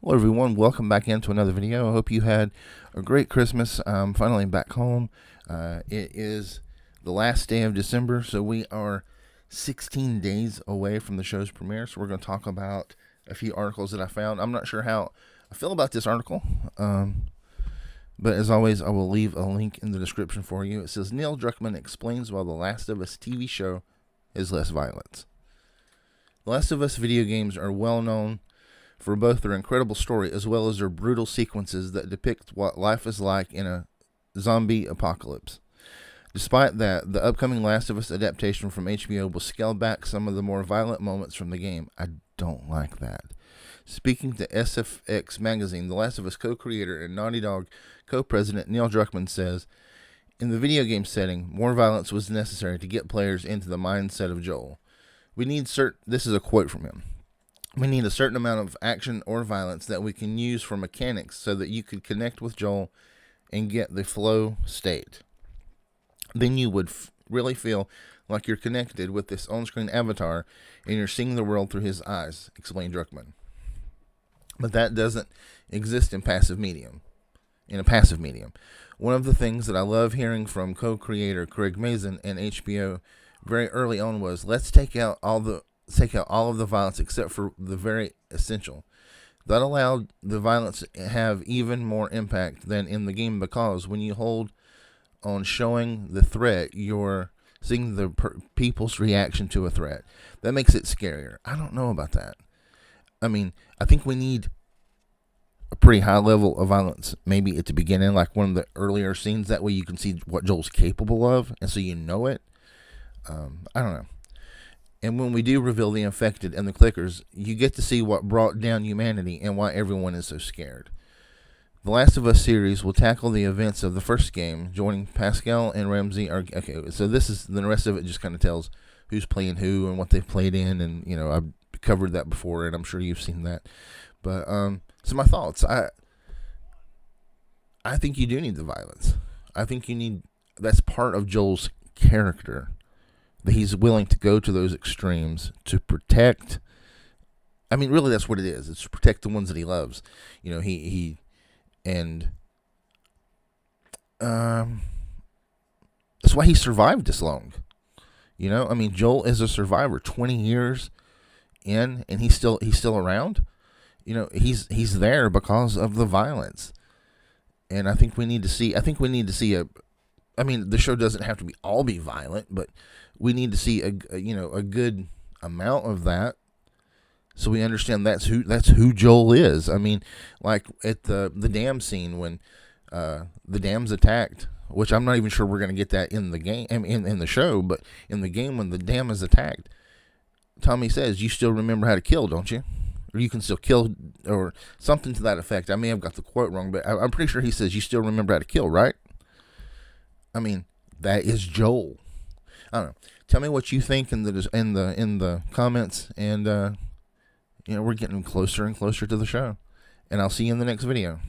Hello everyone, welcome back into another video. I hope you had a great Christmas. I'm finally back home. It is the last day of December, so we are 16 days away from the show's premiere. So we're going to talk about a few articles that I found. I'm not sure how I feel about this article, but as always, I will leave a link in the description for you. It says, Neil Druckmann explains why The Last of Us TV show is less violence. The Last of Us video games are well known for both their incredible story as well as their brutal sequences that depict what life is like in a zombie apocalypse. Despite that, the upcoming Last of Us adaptation from HBO will scale back some of the more violent moments from the game. I don't like that. Speaking to SFX magazine, The Last of Us co-creator and Naughty Dog co-president Neil Druckmann says, in the video game setting, more violence was necessary to get players into the mindset of Joel. This is a quote from him. We need a certain amount of action or violence that we can use for mechanics so that you could connect with Joel and get the flow state. Then you would really feel like you're connected with this on-screen avatar and you're seeing the world through his eyes, explained Druckmann. But that doesn't exist in a passive medium. One of the things that I love hearing from co-creator Craig Mazin and HBO very early on was, let's take out all of the violence except for the very essential. That allowed the violence to have even more impact than in the game, because when you hold on showing the threat, you're seeing the people's reaction to a threat. That makes it scarier. I don't know about that. I mean, I think we need a pretty high level of violence, maybe at the beginning, like one of the earlier scenes. That way you can see what Joel's capable of, and so you know it. I don't know. And when we do reveal the infected and the clickers, you get to see what brought down humanity and why everyone is so scared. The Last of Us series will tackle the events of the first game, joining Pascal and Ramsey. Okay, so the rest of it just kind of tells who's playing who and what they've played in, and I've covered that before, and I'm sure you've seen that. But so my thoughts, I think you do need the violence. I think that's part of Joel's character, that he's willing to go to those extremes to protect. I mean, really, that's what it is. It's to protect the ones that he loves. That's why he survived this long. I mean, Joel is a survivor. 20 years in, and he's still around. He's there because of the violence, and I think we need to see. I mean, the show doesn't have to be violent, but we need to see a good amount of that, so we understand that's who Joel is. I mean, like at the dam scene when the dam's attacked, which I'm not even sure we're going to get that in the game, in the show, but in the game when the dam is attacked, Tommy says, "You still remember how to kill, don't you? Or you can still kill," or something to that effect. I may have got the quote wrong, but I'm pretty sure he says, "You still remember how to kill, right?" I mean, that is Joel. I don't know. Tell me what you think in the comments, and we're getting closer and closer to the show, and I'll see you in the next video.